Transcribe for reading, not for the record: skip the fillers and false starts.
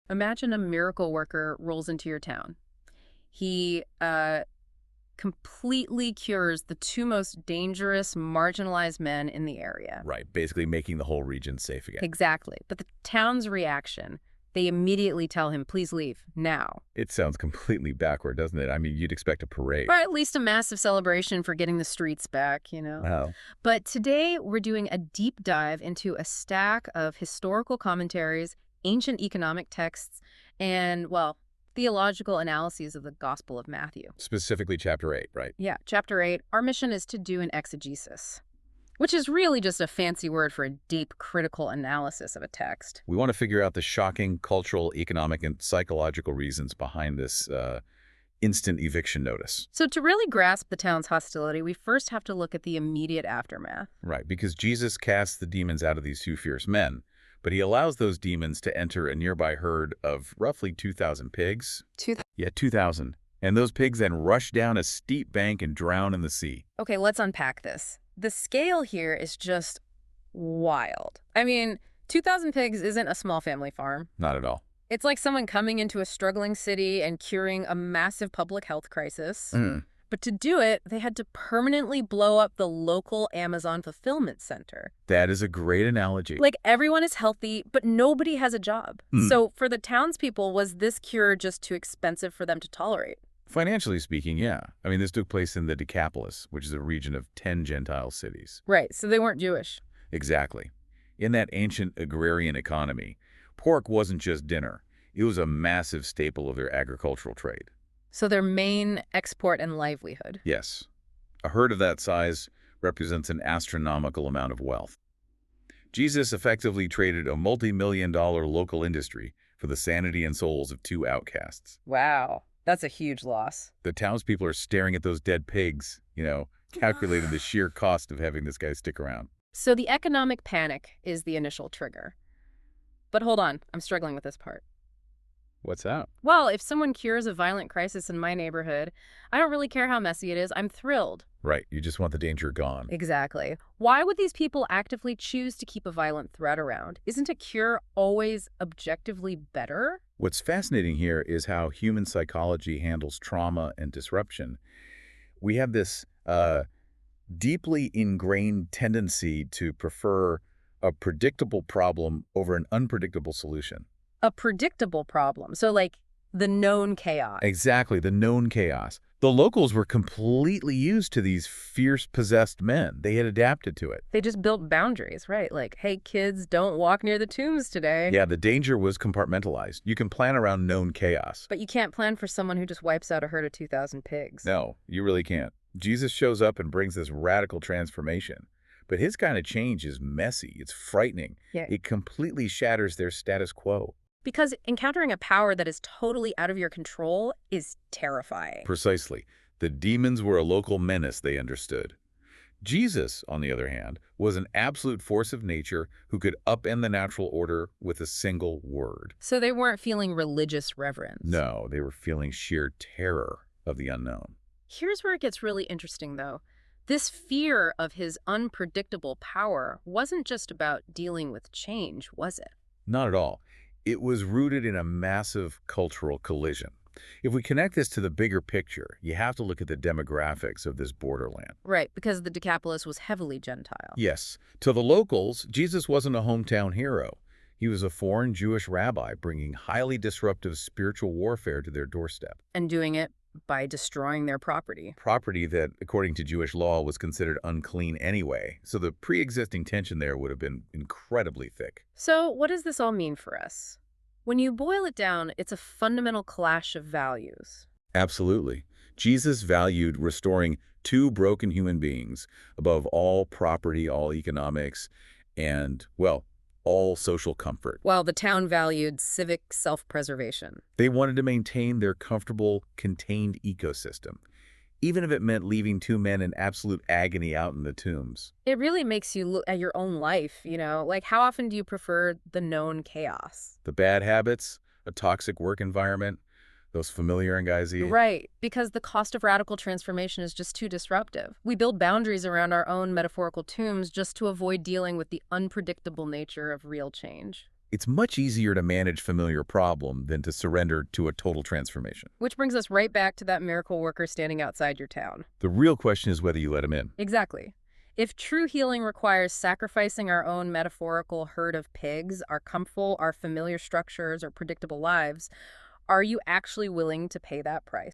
Imagine a miracle worker rolls into your town. He completely cures the two most dangerous, marginalized men in the area. Right, basically making the whole region safe again. Exactly. But the town's reaction, they immediately tell him, please leave, now. It sounds completely backward, doesn't it? I mean, you'd expect a parade. Or at least a massive celebration for getting the streets back, Wow. But today, we're doing a deep dive into a stack of historical commentaries, ancient economic texts, and, well, theological analyses of the Gospel of Matthew. Specifically chapter 8, right? Yeah, chapter 8, our mission is to do an exegesis, which is really just a fancy word for a deep critical analysis of a text. We want to figure out the shocking cultural, economic, and psychological reasons behind this instant eviction notice. So to really grasp the town's hostility, we first have to look at the immediate aftermath. Right, because Jesus casts the demons out of these two fierce men, but he allows those demons to enter a nearby herd of roughly 2,000 pigs. 2,000? Yeah, 2,000. And those pigs then rush down a steep bank and drown in the sea. Okay, let's unpack this. The scale here is just wild. I mean, 2,000 pigs isn't a small family farm. Not at all. It's like someone coming into a struggling city and curing a massive public health crisis. But to do it, they had to permanently blow up the local Amazon fulfillment center. That is a great analogy. Like, everyone is healthy, but nobody has a job. So for the townspeople, was this cure just too expensive for them to tolerate? Financially speaking, yeah. I mean, this took place in the Decapolis, which is a region of 10 Gentile cities. Right, so they weren't Jewish. Exactly. In that ancient agrarian economy, pork wasn't just dinner. It was a massive staple of their agricultural trade. So their main export and livelihood. Yes. A herd of that size represents an astronomical amount of wealth. Jesus effectively traded a multi-million-dollar local industry for the sanity and souls of two outcasts. Wow, that's a huge loss. The townspeople are staring at those dead pigs, calculating the sheer cost of having this guy stick around. So the economic panic is the initial trigger. But hold on, I'm struggling with this part. What's that? Well, if someone cures a violent crisis in my neighborhood, I don't really care how messy it is. I'm thrilled. Right, you just want the danger gone. Exactly. Why would these people actively choose to keep a violent threat around? Isn't a cure always objectively better? What's fascinating here is how human psychology handles trauma and disruption. We have this deeply ingrained tendency to prefer a predictable problem over an unpredictable solution. A predictable problem. So like the known chaos. Exactly, the known chaos. The locals were completely used to these fierce, possessed men. They had adapted to it. They just built boundaries, right? Like, hey, kids, don't walk near the tombs today. Yeah, the danger was compartmentalized. You can plan around known chaos. But you can't plan for someone who just wipes out a herd of 2,000 pigs. No, you really can't. Jesus shows up and brings this radical transformation. But his kind of change is messy. It's frightening. Yeah. It completely shatters their status quo. Because encountering a power that is totally out of your control is terrifying. Precisely. The demons were a local menace, they understood. Jesus, on the other hand, was an absolute force of nature who could upend the natural order with a single word. So they weren't feeling religious reverence. No, they were feeling sheer terror of the unknown. Here's where it gets really interesting, though. This fear of his unpredictable power wasn't just about dealing with change, was it? Not at all. It was rooted in a massive cultural collision. If we connect this to the bigger picture, you have to look at the demographics of this borderland. Right, because the Decapolis was heavily Gentile. Yes. To the locals, Jesus wasn't a hometown hero. He was a foreign Jewish rabbi bringing highly disruptive spiritual warfare to their doorstep. And doing it by destroying their property. Property that, according to Jewish law, was considered unclean anyway. So the pre-existing tension there would have been incredibly thick. So what does this all mean for us? When you boil it down, it's a fundamental clash of values. Absolutely. Jesus valued restoring two broken human beings above all property, all economics, and, well, all social comfort. While the town valued civic self-preservation. They wanted to maintain their comfortable, contained ecosystem, even if it meant leaving two men in absolute agony out in the tombs. It really makes you look at your own life, Like, how often do you prefer the known chaos? The bad habits, a toxic work environment, those familiar anxiety. Right, because the cost of radical transformation is just too disruptive. We build boundaries around our own metaphorical tombs just to avoid dealing with the unpredictable nature of real change. It's much easier to manage familiar problem than to surrender to a total transformation. Which brings us right back to that miracle worker standing outside your town. The real question is whether you let him in. Exactly. If true healing requires sacrificing our own metaphorical herd of pigs, our comfort, our familiar structures, or predictable lives, are you actually willing to pay that price?